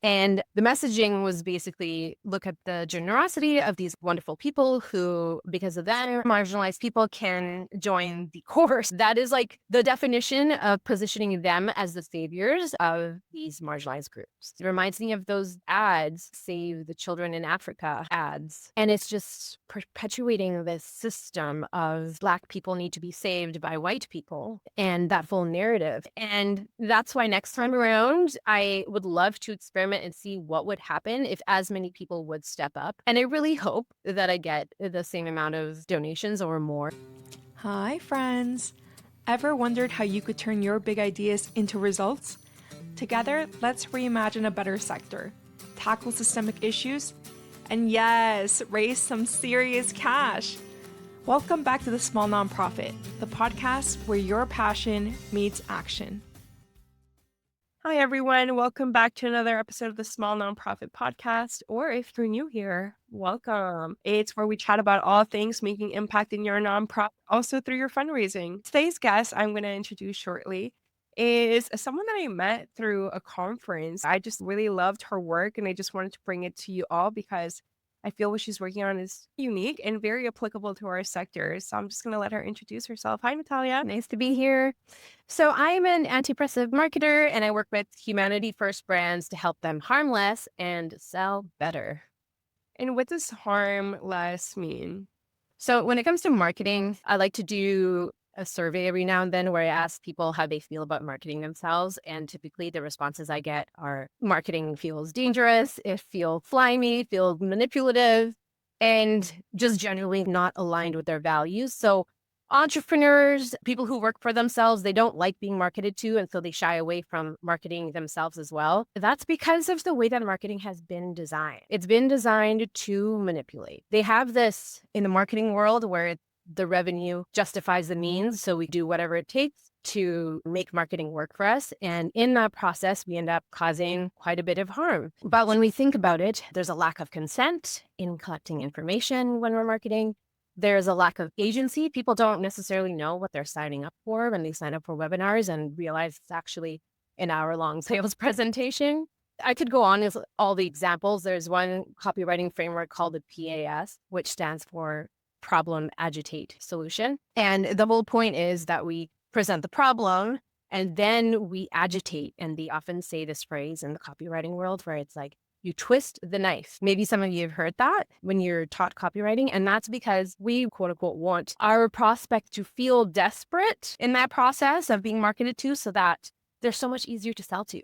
And the messaging was basically look at the generosity of these wonderful people who, because of them, marginalized people can join the course. That is like the definition of positioning them as the saviors of these marginalized groups. It reminds me of those ads, Save the Children in Africa ads. And it's just perpetuating this system of Black people need to be saved by white people and that full narrative. And that's why next time around, I would love to experiment and see what would happen if as many people would step up. And I really hope that I get the same amount of donations or more. Hi, friends. Ever wondered how you could turn your big ideas into results? Together, let's reimagine a better sector, tackle systemic issues, and yes, raise some serious cash. Welcome back to The Small Nonprofit, the podcast where your passion meets action. Hi, everyone. Welcome back to another episode of the Small Nonprofit Podcast. Or if you're new here, welcome. It's where we chat about all things making impact in your nonprofit, also through your fundraising. Today's guest I'm going to introduce shortly is someone that I met through a conference. I just really loved her work and I just wanted to bring it to you all because I feel what she's working on is unique and very applicable to our sector. So I'm just going to let her introduce herself. Hi, Natalia. Nice to be here. So I'm an anti-oppressive marketer and I work with humanity first brands to help them harm less and sell better. And what does harm less mean? So when it comes to marketing, I like to do a survey every now and then where I ask people how they feel about marketing themselves. And typically the responses I get are marketing feels dangerous, it feels slimy, feels manipulative, and just generally not aligned with their values. So entrepreneurs, people who work for themselves, they don't like being marketed to, and so they shy away from marketing themselves as well. That's because of the way that marketing has been designed. It's been designed to manipulate. They have this in the marketing world where the revenue justifies the means, so we do whatever it takes to make marketing work for us. And in that process, we end up causing quite a bit of harm. But when we think about it, there's a lack of consent in collecting information when we're marketing. There's a lack of agency. People don't necessarily know what they're signing up for when they sign up for webinars and realize it's actually an hour-long sales presentation. I could go on with all the examples. There's one copywriting framework called the PAS, which stands for Problem, Agitate, Solution. And the whole point is that we present the problem and then we agitate. And they often say this phrase in the copywriting world where it's like, you twist the knife. Maybe some of you have heard that when you're taught copywriting. And that's because we, quote unquote, want our prospect to feel desperate in that process of being marketed to so that they're so much easier to sell to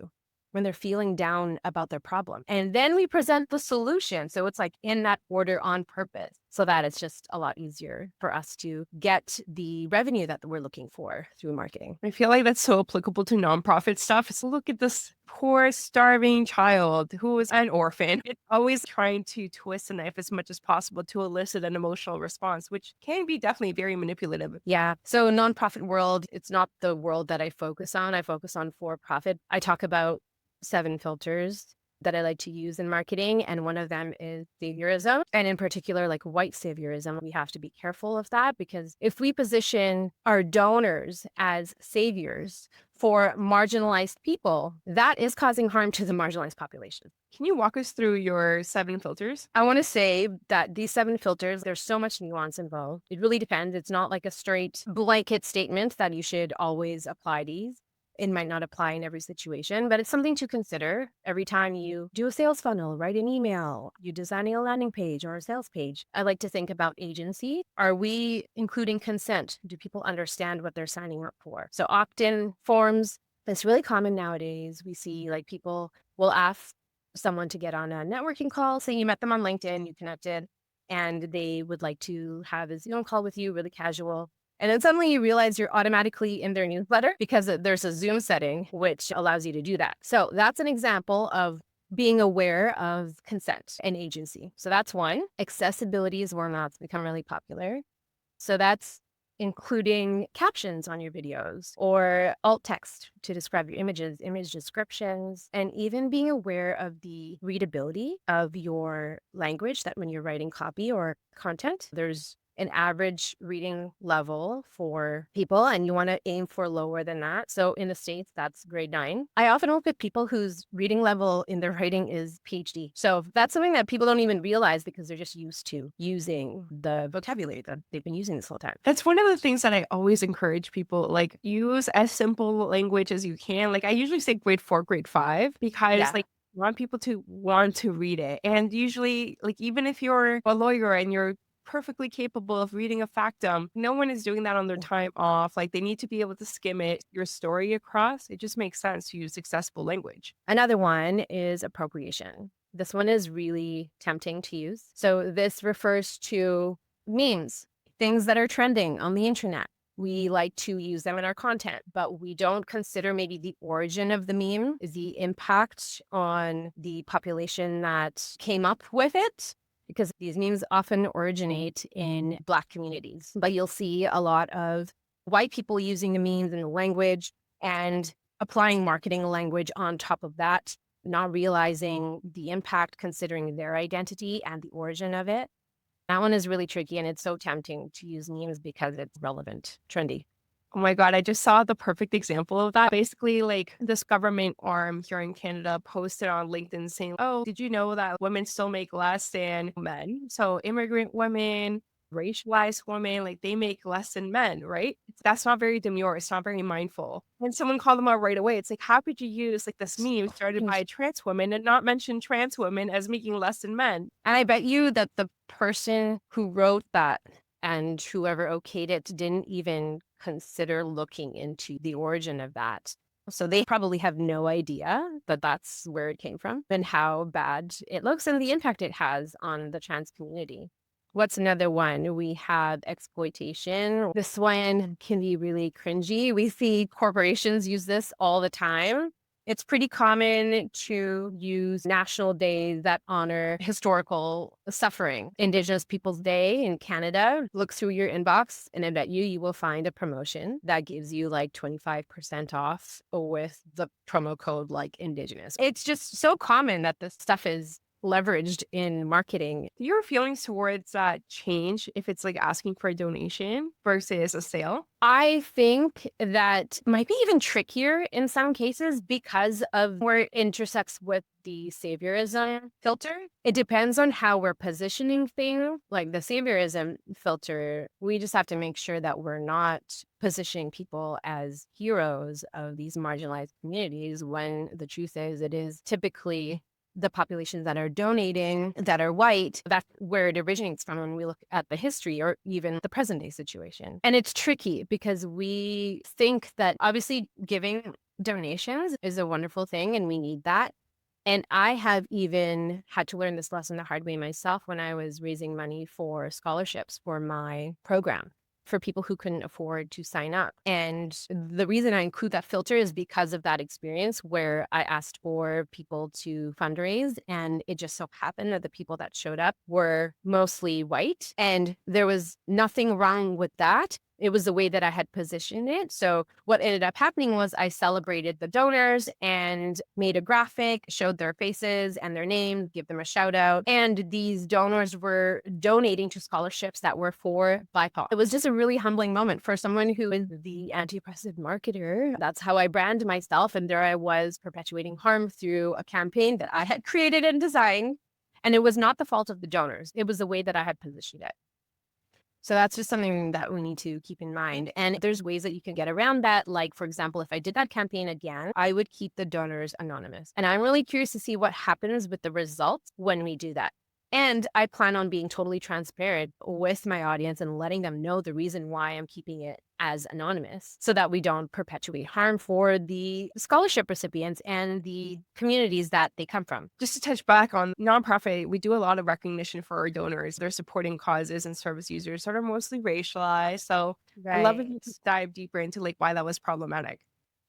when they're feeling down about their problem. And then we present the solution. So it's like in that order on purpose so that it's just a lot easier for us to get the revenue that we're looking for through marketing. I feel like that's so applicable to nonprofit stuff. So look at this poor starving child who is an orphan. It's always trying to twist the knife as much as possible to elicit an emotional response, which can be definitely very manipulative. Yeah. So nonprofit world, it's not the world that I focus on. I focus on for-profit. I talk about 7 filters that I like to use in marketing. And one of them is saviorism. And in particular, like white saviorism, we have to be careful of that because if we position our donors as saviors for marginalized people, that is causing harm to the marginalized population. Can you walk us through your 7 filters? I want to say that these 7 filters, there's so much nuance involved. It really depends. It's not like a straight blanket statement that you should always apply these. It might not apply in every situation, but it's something to consider every time you do a sales funnel, write an email, you designing a landing page or a sales page. I like to think about agency. Are we including consent? Do people understand what they're signing up for? So opt-in forms, it's really common nowadays. We see like people will ask someone to get on a networking call, say you met them on LinkedIn, you connected, and they would like to have a Zoom call with you, really casual. And then suddenly you realize you're automatically in their newsletter because there's a Zoom setting which allows you to do that. So that's an example of being aware of consent and agency. So that's one. Accessibility is where now it's become really popular. So that's including captions on your videos or alt text to describe your images, image descriptions, and even being aware of the readability of your language that when you're writing copy or content, there's an average reading level for people, and you want to aim for lower than that. So in the States, that's grade 9. I often work with people whose reading level in their writing is PhD. So that's something that people don't even realize because they're just used to using the vocabulary that they've been using this whole time. That's one of the things that I always encourage people, like, use as simple language as you can. Like, I usually say grade 4, grade 5, because Yeah. like, I want people to want to read it. And usually, like, even if you're a lawyer and you're perfectly capable of reading a factum, no one is doing that on their time off. Like, they need to be able to skim it, your story across. It just makes sense to use accessible language. Another one is appropriation. This one is really tempting to use. So this refers to memes, things that are trending on the internet. We like to use them in our content, but we don't consider maybe the origin of the meme, the impact on the population that came up with it, because these memes often originate in Black communities. But you'll see a lot of white people using the memes and the language and applying marketing language on top of that, not realizing the impact considering their identity and the origin of it. That one is really tricky, and it's so tempting to use memes because it's relevant, trendy. Oh my God, I just saw the perfect example of that. Basically, like, this government arm here in Canada posted on LinkedIn saying, "Oh, did you know that women still make less than men? So immigrant women, racialized women, like, they make less than men, right?" That's not very demure. It's not very mindful. And someone called them out right away. It's like, how could you use like this meme started by a trans woman and not mention trans women as making less than men? And I bet you that the person who wrote that and whoever okayed it didn't even consider looking into the origin of that. So they probably have no idea that that's where it came from and how bad it looks and the impact it has on the trans community. What's another one? We have exploitation. This one can be really cringy. We see corporations use this all the time. It's pretty common to use national days that honor historical suffering. Indigenous Peoples Day in Canada, look through your inbox and I bet you will find a promotion that gives you like 25% off with the promo code like Indigenous. It's just so common that this stuff is leveraged in marketing. Do your feelings towards that change if it's like asking for a donation versus a sale? I think that might be even trickier in some cases because of where it intersects with the saviorism filter. It depends on how we're positioning things. Like the saviorism filter, we just have to make sure that we're not positioning people as heroes of these marginalized communities when the truth is it is typically the populations that are donating that are white. That's where it originates from when we look at the history or even the present day situation. And it's tricky because we think that obviously giving donations is a wonderful thing and we need that. And I have even had to learn this lesson the hard way myself when I was raising money for scholarships for my program for people who couldn't afford to sign up. And the reason I include that filter is because of that experience where I asked for people to fundraise and it just so happened that the people that showed up were mostly white and there was nothing wrong with that. It was the way that I had positioned it. So what ended up happening was I celebrated the donors and made a graphic, showed their faces and their names, give them a shout out. And these donors were donating to scholarships that were for BIPOC. It was just a really humbling moment for someone who is the anti-oppressive marketer. That's how I brand myself. And there I was perpetuating harm through a campaign that I had created and designed. And it was not the fault of the donors. It was the way that I had positioned it. So that's just something that we need to keep in mind. And there's ways that you can get around that. Like, for example, if I did that campaign again, I would keep the donors anonymous. And I'm really curious to see what happens with the results when we do that. And I plan on being totally transparent with my audience and letting them know the reason why I'm keeping it as anonymous so that we don't perpetuate harm for the scholarship recipients and the communities that they come from. Just to touch back on nonprofit, we do a lot of recognition for our donors. They're supporting causes and service users that are mostly racialized. So I'd love if you could dive deeper into like why that was problematic.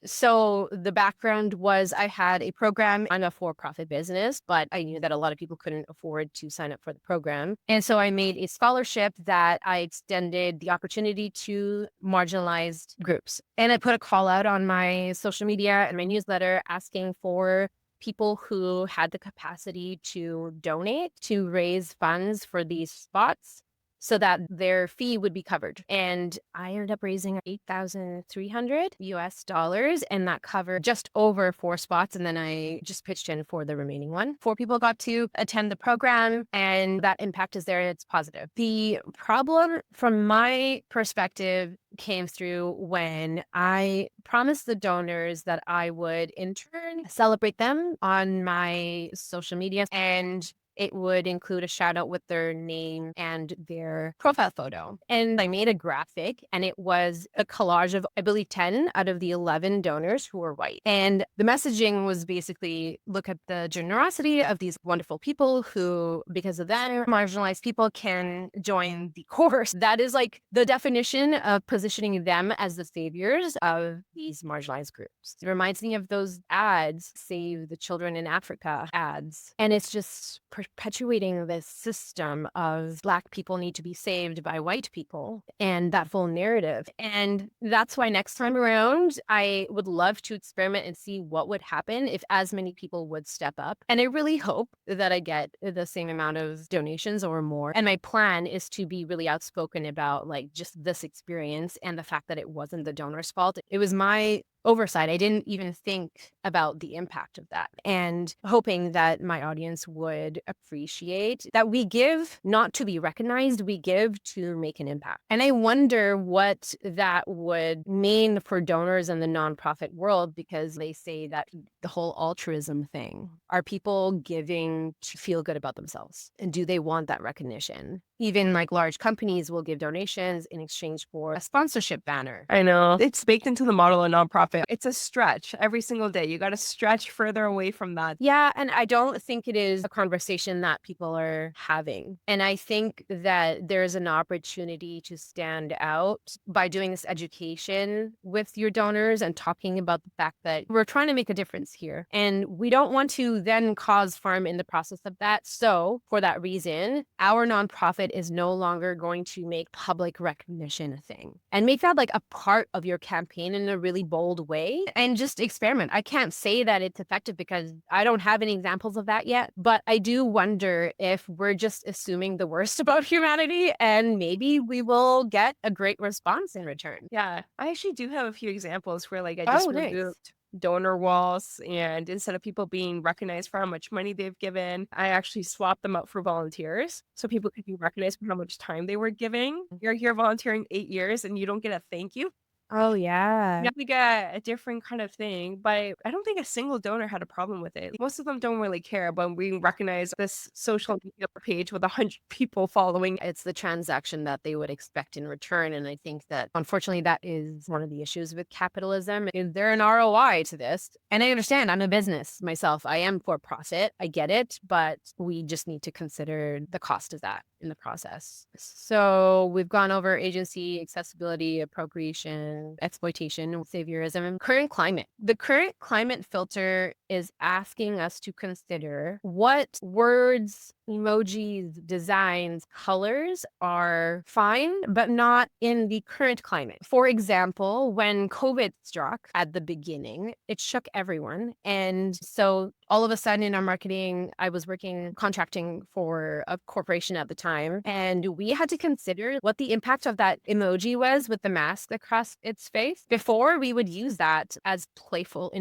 So the background was I had a program. I'm a for-profit business, but I knew that a lot of people couldn't afford to sign up for the program. And so I made a scholarship that I extended the opportunity to marginalized groups. And I put a call out on my social media and my newsletter asking for people who had the capacity to donate to raise funds for these spots. so that their fee would be covered. And I ended up raising $8,300 and that covered just over 4 spots. And then I just pitched in for the remaining one. 4 people got to attend the program, and that impact is there. It's positive. The problem from my perspective came through when I promised the donors that I would in turn celebrate them on my social media, and it would include a shout out with their name and their profile photo. And I made a graphic, and it was a collage of, I believe, 10 out of the 11 donors who were white. And the messaging was basically, look at the generosity of these wonderful people who, because of them, marginalized people can join the course. That is like the definition of positioning them as the saviors of these marginalized groups. It reminds me of those ads, Save the Children in Africa ads. And it's just perpetuating this system of Black people need to be saved by white people and that full narrative. And that's why next time around, I would love to experiment and see what would happen if as many people would step up. And I really hope that I get the same amount of donations or more. And my plan is to be really outspoken about like just this experience and the fact that it wasn't the donor's fault. It was my oversight. I didn't even think about the impact of that, and hoping that my audience would appreciate that we give not to be recognized, we give to make an impact. And I wonder what that would mean for donors in the nonprofit world, because they say that the whole altruism thing, are people giving to feel good about themselves? And do they want that recognition? Even like large companies will give donations in exchange for a sponsorship banner. I know. It's baked into the model of nonprofit. It's a stretch every single day. You got to stretch further away from that. Yeah, and I don't think it is a conversation that people are having. And I think that there's an opportunity to stand out by doing this education with your donors and talking about the fact that we're trying to make a difference here. And we don't want to then cause harm in the process of that. So for that reason, our nonprofit is no longer going to make public recognition a thing, and make that like a part of your campaign in a really bold way, and just experiment. I can't say that it's effective because I don't have any examples of that yet, but I do wonder if we're just assuming the worst about humanity, and maybe we will get a great response in return. Yeah, I actually do have a few examples where like I just Nice. removed donor walls, and instead of people being recognized for how much money they've given, I actually swapped them out for volunteers so people could be recognized for how much time they were giving. You're here volunteering 8 years and you don't get a thank you. Oh, yeah. Yeah, we got a different kind of thing, but I don't think a single donor had a problem with it. Most of them don't really care, but we recognize this social media page with 100 people following. It's the transaction that they would expect in return. And I think that unfortunately, that is one of the issues with capitalism. Is there an ROI to this? And I understand, I'm a business myself. I am for profit. I get it, but we just need to consider the cost of that in the process. So we've gone over agency, accessibility, appropriation, exploitation, saviorism, current climate. The current climate filter is asking us to consider what words, emojis, designs, colors are fine, but not in the current climate. For example, when COVID struck at the beginning, it shook everyone. And so all of a sudden in our marketing, I was contracting for a corporation at the time, and we had to consider what the impact of that emoji was with the mask across its face. Before, we would use that as playful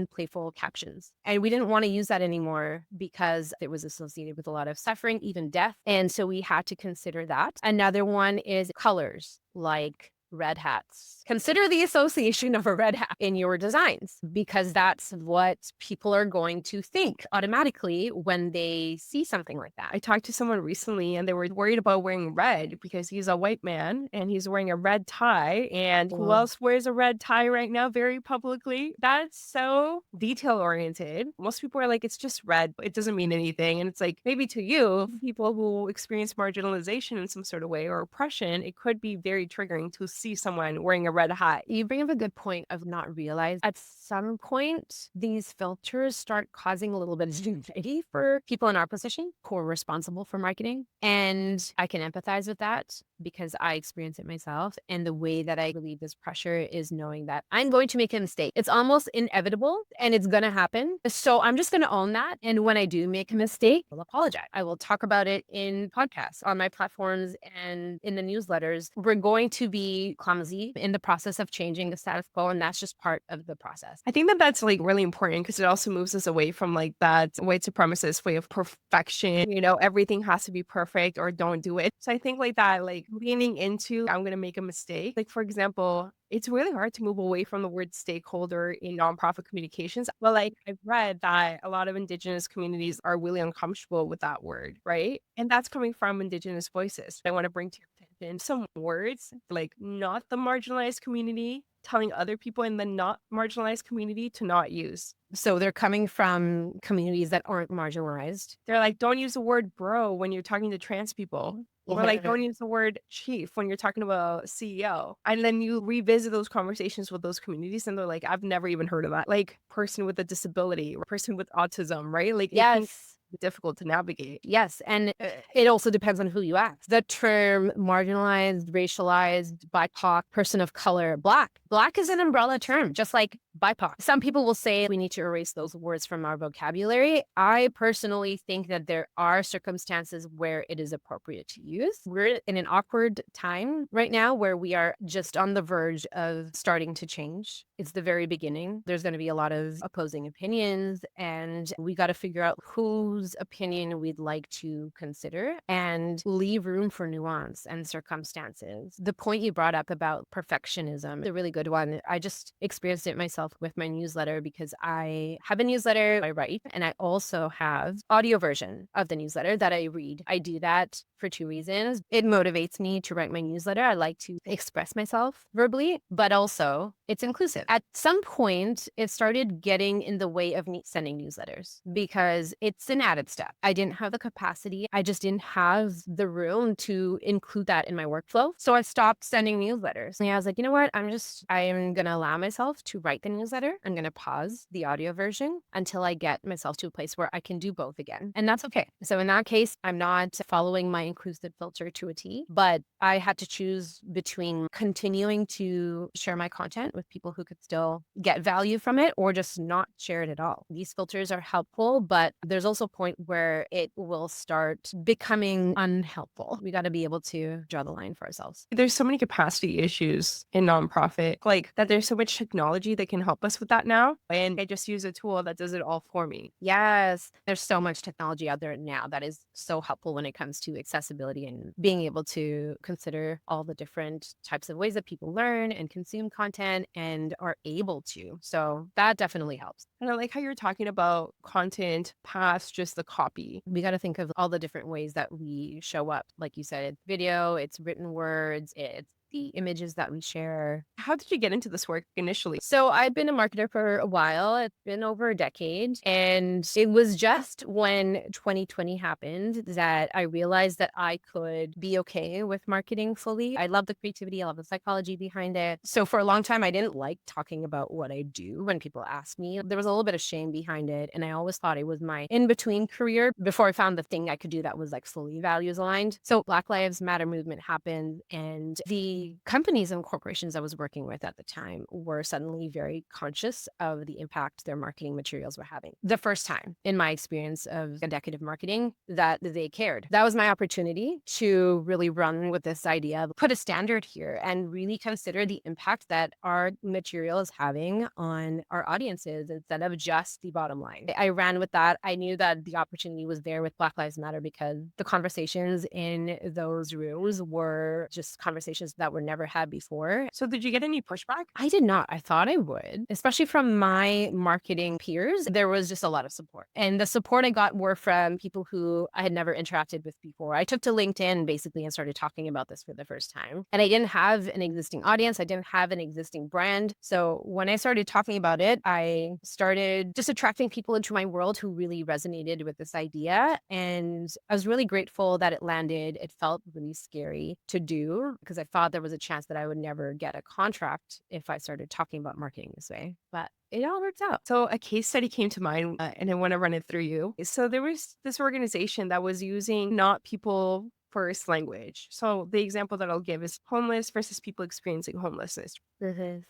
captions. And we didn't want to use that anymore because it was associated with a lot of suffering, even death. And so we had to consider that. Another one is colors, like red hats. Consider the association of a red hat in your designs, because that's what people are going to think automatically when they see something like that. I talked to someone recently and they were worried about wearing red because he's a white man and he's wearing a red tie. And who else wears a red tie right now very publicly? That's so detail oriented. Most people are like, it's just red. It doesn't mean anything. And it's like, maybe to you, people who experience marginalization in some sort of way or oppression, it could be very triggering to see someone wearing a red hat. You bring up a good point of not realize at some point these filters start causing a little bit of anxiety for people in our position who are responsible for marketing. And I can empathize with that because I experience it myself. And the way that I relieve this pressure is knowing that I'm going to make a mistake. It's almost inevitable and it's going to happen. So I'm just going to own that. And when I do make a mistake, I'll apologize. I will talk about it in podcasts, on my platforms, and in the newsletters. We're going to be clumsy in the process of changing the status quo. And that's just part of the process. I think that that's like really important because it also moves us away from like that white supremacist way of perfection. You know, everything has to be perfect or don't do it. So I think like that, like leaning into, I'm going to make a mistake. Like, for example, it's really hard to move away from the word stakeholder in nonprofit communications. But like I've read that a lot of Indigenous communities are really uncomfortable with that word, right? And that's coming from Indigenous voices. I want to bring to your attention some words like not the marginalized community, telling other people in the not marginalized community to not use. So they're coming from communities that aren't marginalized. They're like, don't use the word bro when you're talking to trans people. Or like, don't use the word chief when you're talking about CEO. And then you revisit those conversations with those communities and they're like, I've never even heard of that. Like person with a disability or person with autism, right? Like it can Yes. be difficult to navigate. Yes. And it also depends on who you ask. The term marginalized, racialized, BIPOC, person of color, Black is an umbrella term, just like BIPOC. Some people will say we need to erase those words from our vocabulary. I personally think that there are circumstances where it is appropriate to use. We're in an awkward time right now where we are just on the verge of starting to change. It's the very beginning. There's going to be a lot of opposing opinions, and we got to figure out whose opinion we'd like to consider and leave room for nuance and circumstances. The point you brought up about perfectionism is a really good one. I just experienced it myself with my newsletter because I have a newsletter I write, and I also have audio version of the newsletter that I read. I do that for two reasons. It motivates me to write my newsletter. I like to express myself verbally, but also it's inclusive. At some point, it started getting in the way of me sending newsletters because it's an added step. I didn't have the capacity. I just didn't have the room to include that in my workflow. So I stopped sending newsletters. And I was like, you know what? I am going to allow myself to write the newsletter. I'm going to pause the audio version until I get myself to a place where I can do both again. And that's okay. So in that case, I'm not following my inclusive filter to a T, but I had to choose between continuing to share my content with people who could still get value from it or just not share it at all. These filters are helpful, but there's also a point where it will start becoming unhelpful. We got to be able to draw the line for ourselves. There's so many capacity issues in nonprofit, like that there's so much technology that can help us with that now. And I just use a tool that does it all for me. Yes, there's so much technology out there now that is so helpful when it comes to accessibility and being able to consider all the different types of ways that people learn and consume content and are able to. So that definitely helps. And I like how you're talking about content past just the copy. We got to think of all the different ways that we show up. Like you said, it's video, it's written words, it's the images that we share. How did you get into this work initially? So I've been a marketer for a while. It's been over a decade. And it was just when 2020 happened that I realized that I could be okay with marketing fully. I love the creativity. I love the psychology behind it. So for a long time, I didn't like talking about what I do when people ask me. There was a little bit of shame behind it. And I always thought it was my in-between career before I found the thing I could do that was like fully values aligned. So Black Lives Matter movement happened, and the companies and corporations I was working with at the time were suddenly very conscious of the impact their marketing materials were having. The first time in my experience of executive marketing that they cared. That was my opportunity to really run with this idea of put a standard here and really consider the impact that our material is having on our audiences instead of just the bottom line. I ran with that. I knew that the opportunity was there with Black Lives Matter because the conversations in those rooms were just conversations that were never had before. So did you get any pushback? I did not. I thought I would, especially from my marketing peers. There was just a lot of support. And the support I got were from people who I had never interacted with before. I took to LinkedIn basically and started talking about this for the first time. And I didn't have an existing audience. I didn't have an existing brand. So when I started talking about it, I started just attracting people into my world who really resonated with this idea. And I was really grateful that it landed. It felt really scary to do because I thought there there was a chance that I would never get a contract if I started talking about marketing this way, but it all works out. So a case study came to mind, and I want to run it through you. So there was this organization that was using not people first language. So the example that I'll give is homeless versus people experiencing homelessness.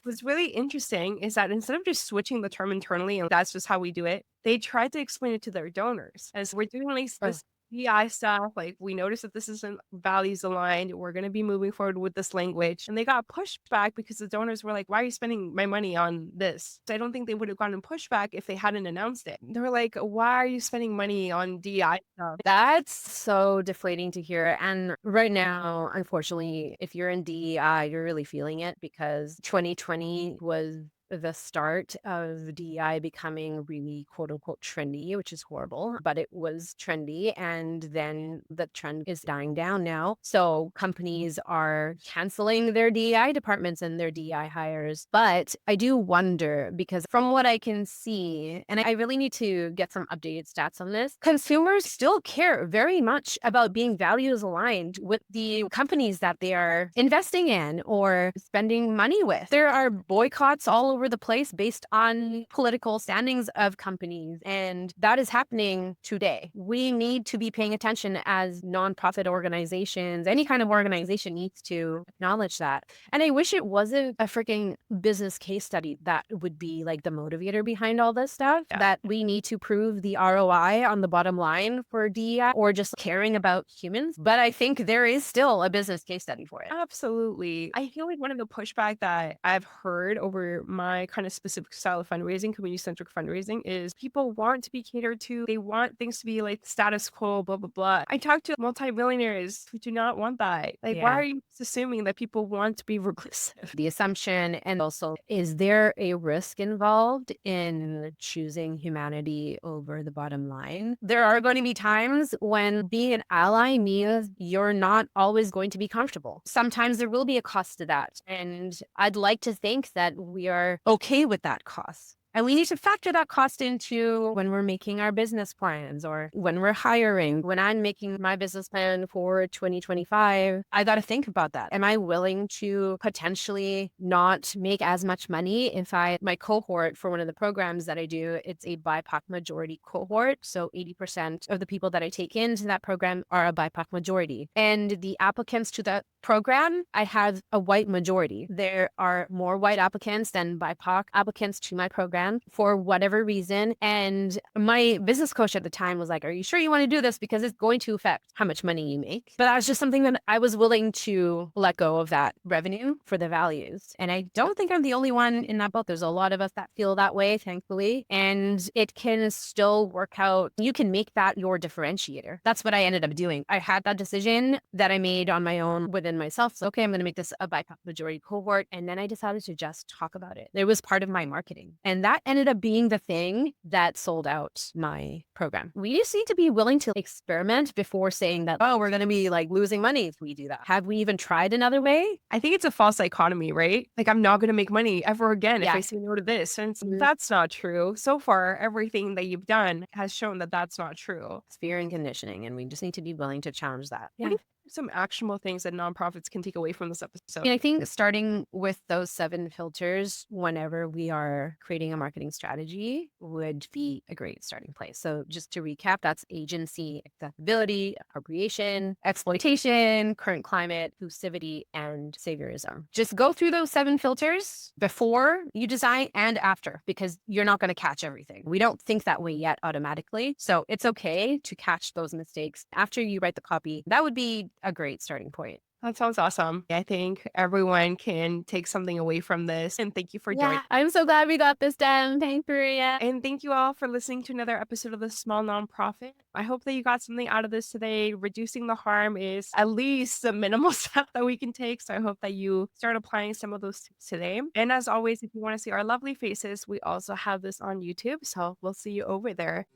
What's really interesting is that instead of just switching the term internally and that's just how we do it, they tried to explain it to their donors as we're doing like this PI stuff. Like, we noticed that this isn't values aligned. We're going to be moving forward with this language. And they got pushback because the donors were like, why are you spending my money on this? So I don't think they would have gotten pushback if they hadn't announced it. They were like, why are you spending money on DI stuff? That's so deflating to hear. And right now, unfortunately, if you're in DEI, you're really feeling it because 2020 was the start of DEI becoming really quote unquote trendy, which is horrible, but it was trendy. And then the trend is dying down now. So companies are canceling their DEI departments and their DEI hires. But I do wonder because from what I can see, and I really need to get some updated stats on this, consumers still care very much about being values aligned with the companies that they are investing in or spending money with. There are boycotts all over the place based on political standings of companies, and that is happening today. We need to be paying attention as nonprofit organizations. Any kind of organization needs to acknowledge that. And I wish it wasn't a freaking business case study that would be like the motivator behind all this stuff, that we need to prove the ROI on the bottom line for DEI or just caring about humans. But I think there is still a business case study for it. Absolutely. I feel like one of the pushback that I've heard over my kind of specific style of fundraising, community-centric fundraising, is people want to be catered to. They want things to be like status quo, blah, blah, blah. I talk to multimillionaires who do not want that. Like, why are you assuming that people want to be regressive? The assumption, and also, is there a risk involved in choosing humanity over the bottom line? There are going to be times when being an ally means you're not always going to be comfortable. Sometimes there will be a cost to that. And I'd like to think that we are okay with that cost. And we need to factor that cost into when we're making our business plans or when we're hiring. When I'm making my business plan for 2025, I got to think about that. Am I willing to potentially not make as much money if my cohort for one of the programs that I do, it's a BIPOC majority cohort. So 80% of the people that I take into that program are a BIPOC majority. And the applicants to that program, I have a white majority. There are more white applicants than BIPOC applicants to my program for whatever reason. And my business coach at the time was like, are you sure you want to do this? Because it's going to affect how much money you make. But that was just something that I was willing to let go of that revenue for the values. And I don't think I'm the only one in that boat. There's a lot of us that feel that way, thankfully. And it can still work out. You can make that your differentiator. That's what I ended up doing. I had that decision that I made on my own within myself. So, okay, I'm going to make this a BIPOC majority cohort. And then I decided to just talk about it. It was part of my marketing. And that ended up being the thing that sold out my program. We just need to be willing to experiment before saying that, oh, we're going to be like losing money if we do that. Have we even tried another way? I think it's a false dichotomy, right? Like, I'm not going to make money ever again if I say no to this. And that's not true. So far, everything that you've done has shown that that's not true. It's fear and conditioning, and we just need to be willing to challenge that. Yeah. Some actionable things that nonprofits can take away from this episode? And I think starting with those 7 filters whenever we are creating a marketing strategy would be a great starting place. So just to recap, that's agency, accessibility, appropriation, exploitation, current climate, inclusivity, and saviorism. Just go through those 7 filters before you design and after, because you're not going to catch everything. We don't think that way yet automatically. So it's okay to catch those mistakes after you write the copy. That would be a great starting point. That sounds awesome. I think everyone can take something away from this. And thank you for joining. I'm so glad we got this done. Thanks, Maria. And thank you all for listening to another episode of The Small Nonprofit. I hope that you got something out of this today. Reducing the harm is at least the minimal step that we can take. So I hope that you start applying some of those tips today. And as always, if you want to see our lovely faces, we also have this on YouTube. So we'll see you over there.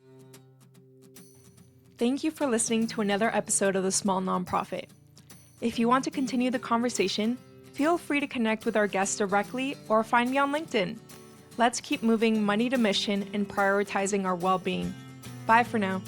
Thank you for listening to another episode of The Small Nonprofit. If you want to continue the conversation, feel free to connect with our guests directly or find me on LinkedIn. Let's keep moving money to mission and prioritizing our well-being. Bye for now.